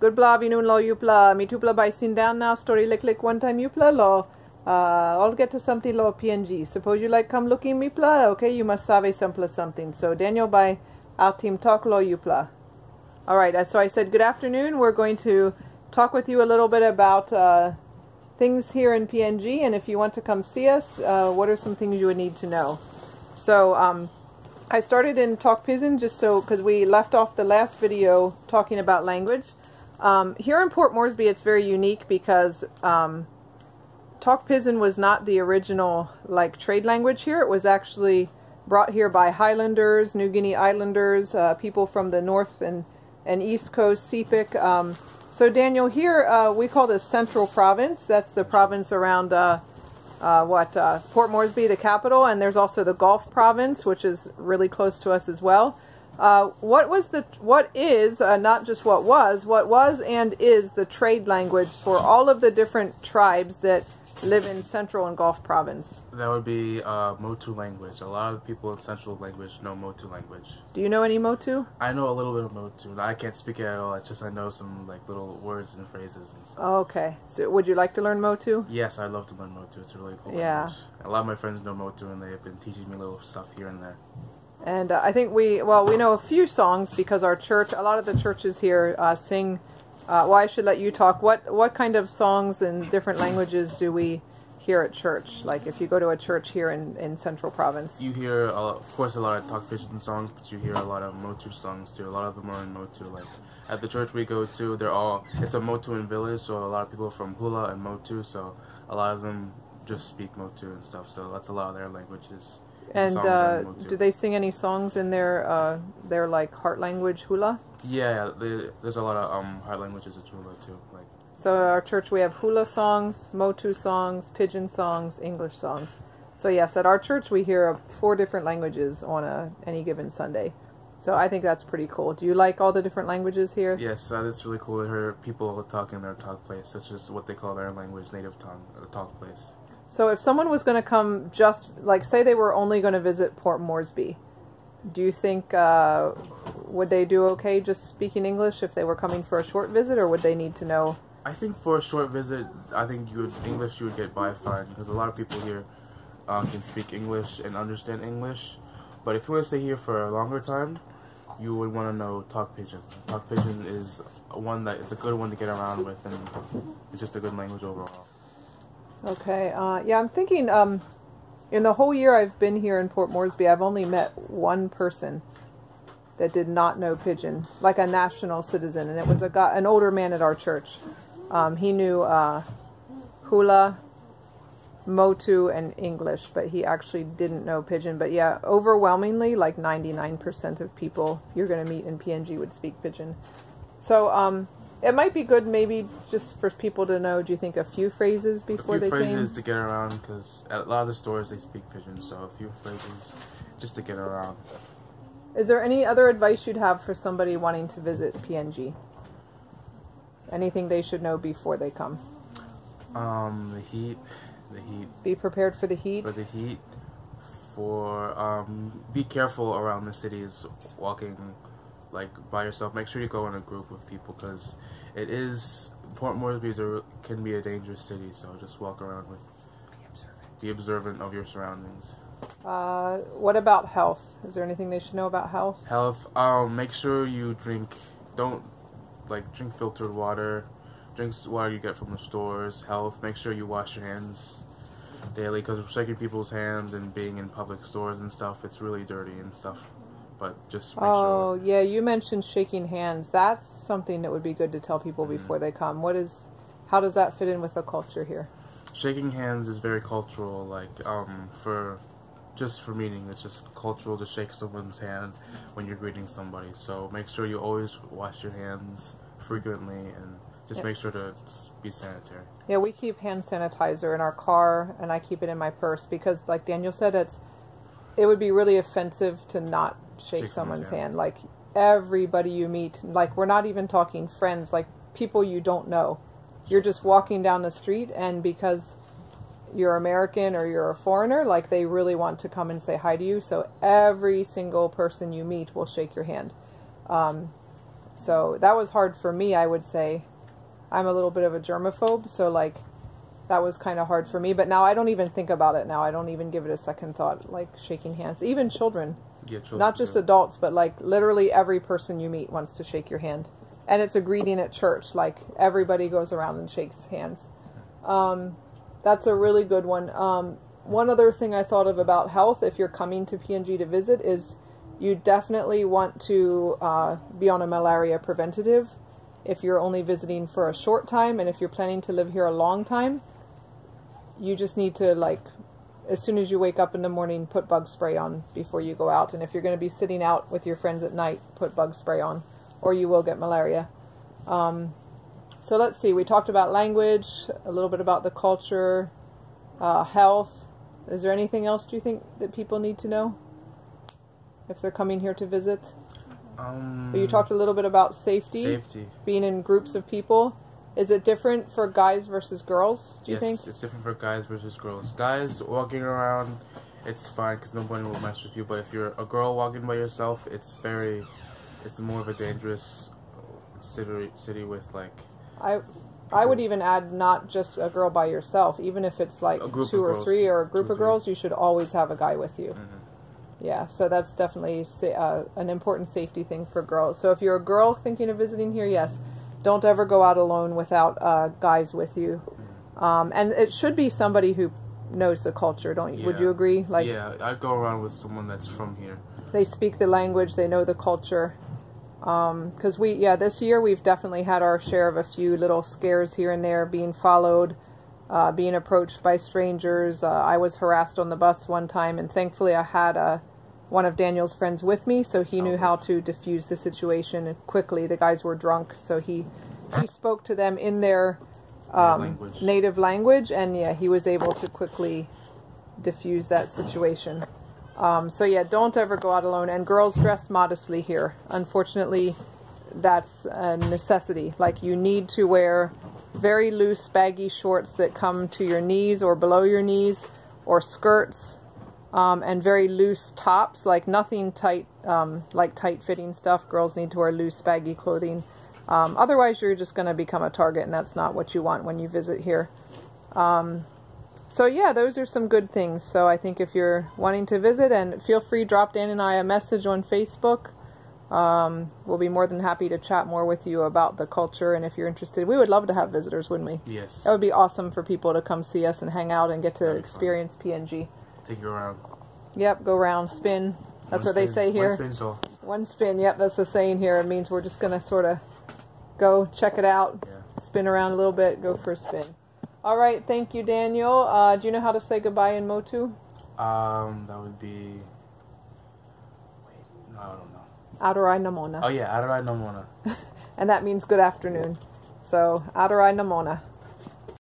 Good bla vinun lo yupla mitupla by sin down now story lick one time yupla lo. I'll get to something lo PNG. Suppose you like come looking me pla, okay, you must save something. So Daniel by our team talk lo yupla. Alright, so I said good afternoon. We're going to talk with you a little bit about things here in PNG, and if you want to come see us, what are some things you would need to know. So I started in Talk Pidgin just so, because we left off the last video talking about language. Here in Port Moresby it's very unique because Talk Pidgin was not the original like trade language here. It was actually brought here by Highlanders, New Guinea Islanders, people from the north and east coast, Sepik. So Daniel, here we call this Central Province. That's the province around Port Moresby, the capital, and there's also the Gulf Province, which is really close to us as well. What is not just what was and is the trade language for all of the different tribes that live in Central and Gulf Province? That would be Motu language. A lot of people in Central language know Motu language. Do you know any Motu? I know a little bit of Motu. I can't speak it at all. It's just I know some like little words and phrases and stuff. Okay. So would you like to learn Motu? Yes, I'd love to learn Motu. It's a really cool language. A lot of my friends know Motu and they have been teaching me little stuff here and there. And I think we know a few songs because our church, a lot of the churches here sing. Well, I should let you talk. What kind of songs in different languages do we hear at church? Like if you go to a church here in Central Province. You hear, of course, a lot of Talk Pidgin songs, but you hear a lot of Motu songs too. A lot of them are in Motu. Like at the church we go to, it's a Motuan village, so a lot of people are from Hula and Motu, so a lot of them just speak Motu and stuff. So that's a lot of their languages. And do they sing any songs in their like heart language, Hula? Yeah, there's a lot of heart languages in Hula too. Like. So at our church we have Hula songs, Motu songs, Pidgin songs, English songs. So yes, at our church we hear 4 different languages on any given Sunday. So I think that's pretty cool. Do you like all the different languages here? Yes, that's really cool to hear people talk in their talk place. That's just what they call their language, native tongue, the talk place. So if someone was going to come just, like say they were only going to visit Port Moresby, do you think, would they do okay just speaking English if they were coming for a short visit, or would they need to know? I think for a short visit, I think English you would get by fine, because a lot of people here can speak English and understand English. But if you want to stay here for a longer time, you would want to know Talk Pidgin. Talk Pidgin is it's a good one to get around with, and it's just a good language overall. Okay, yeah, I'm thinking, in the whole year I've been here in Port Moresby, I've only met one person that did not know Pidgin, like a national citizen, and it was an older man at our church. He knew Hula, Motu, and English, but he actually didn't know Pidgin. But yeah, overwhelmingly, like 99% of people you're going to meet in PNG would speak Pidgin. So, it might be good maybe just for people to know, do you think, a few phrases before they came? A few phrases to get around, because at a lot of the stores they speak Pidgin, so a few phrases just to get around. Is there any other advice you'd have for somebody wanting to visit PNG? Anything they should know before they come? The heat. Be prepared for the heat? For the heat. Be careful around the cities walking like by yourself. Make sure you go in a group with people, because Port Moresby can be a dangerous city, so just walk around with, be observant of your surroundings. What about health? Is there anything they should know about health? Health, make sure you drink filtered water, drink water you get from the stores. Health, make sure you wash your hands daily, because shaking people's hands and being in public stores and stuff, it's really dirty and stuff. But just make sure. Oh, yeah, you mentioned shaking hands. That's something that would be good to tell people before they come. How does that fit in with the culture here? Shaking hands is very cultural, like, just for meeting, it's just cultural to shake someone's hand when you're greeting somebody. So make sure you always wash your hands frequently, and just make sure to be sanitary. Yeah, we keep hand sanitizer in our car, and I keep it in my purse, because like Daniel said, it would be really offensive to not shake someone's hand. Like everybody you meet, like we're not even talking friends, like people you don't know. You're just walking down the street, and because you're American or you're a foreigner, like they really want to come and say hi to you. So every single person you meet will shake your hand. So that was hard for me, I would say. I'm a little bit of a germaphobe, so like that was kind of hard for me. But now I don't even think about it now. I don't even give it a second thought, like shaking hands. Even children. Yeah, children. Not just adults, but like literally every person you meet wants to shake your hand. And it's a greeting at church. Like everybody goes around and shakes hands. That's a really good one. One other thing I thought of about health, if you're coming to PNG to visit, is you definitely want to be on a malaria preventative if you're only visiting for a short time, and if you're planning to live here a long time, you just need to, like, as soon as you wake up in the morning, put bug spray on before you go out. And if you're going to be sitting out with your friends at night, put bug spray on, or you will get malaria. So let's see, we talked about language, a little bit about the culture, health. Is there anything else, do you think, that people need to know if they're coming here to visit? You talked a little bit about safety. Being in groups of people. Is it different for guys versus girls, do you think? Yes, it's different for guys versus girls. Guys walking around, it's fine because nobody will mess with you. But if you're a girl walking by yourself, it's more of a dangerous city with, like... I would even add not just a girl by yourself. Even if it's like 2 or 3 or a group of girls, you should always have a guy with you. Yeah, so that's definitely an important safety thing for girls. So if you're a girl thinking of visiting here, yes, don't ever go out alone without guys with you. And it should be somebody who knows the culture, don't you? Yeah. Would you agree? Like, yeah, I'd go around with someone that's from here. They speak the language, they know the culture. Because this year we've definitely had our share of a few little scares here and there, being followed, being approached by strangers. I was harassed on the bus one time, and thankfully I had one of Daniel's friends with me, so he knew how to diffuse the situation quickly. The guys were drunk, so he spoke to them in their native language, and yeah, he was able to quickly diffuse that situation. So yeah, don't ever go out alone. And girls dress modestly here. Unfortunately, that's a necessity. Like, you need to wear very loose, baggy shorts that come to your knees or below your knees, or skirts, and very loose tops, like nothing tight, like tight-fitting stuff. Girls need to wear loose, baggy clothing. Otherwise, you're just going to become a target, and that's not what you want when you visit here. So yeah, those are some good things. So I think if you're wanting to visit, and feel free, drop Dan and I a message on Facebook. We'll be more than happy to chat more with you about the culture, and if you're interested, we would love to have visitors, wouldn't we? Yes. That would be awesome for people to come see us and hang out and get to experience PNG. Take you around. Yep, go round, spin. That's what they say here. One spin, so. One spin, yep, that's the saying here. It means we're just going to sort of go check it out, spin around a little bit, go for a spin. All right, thank you, Daniel. Do you know how to say goodbye in Motu? That would be... Wait, no, I don't know. Adorai Namona. Oh yeah, Adorai Namona. And that means good afternoon. So, Adorai Namona.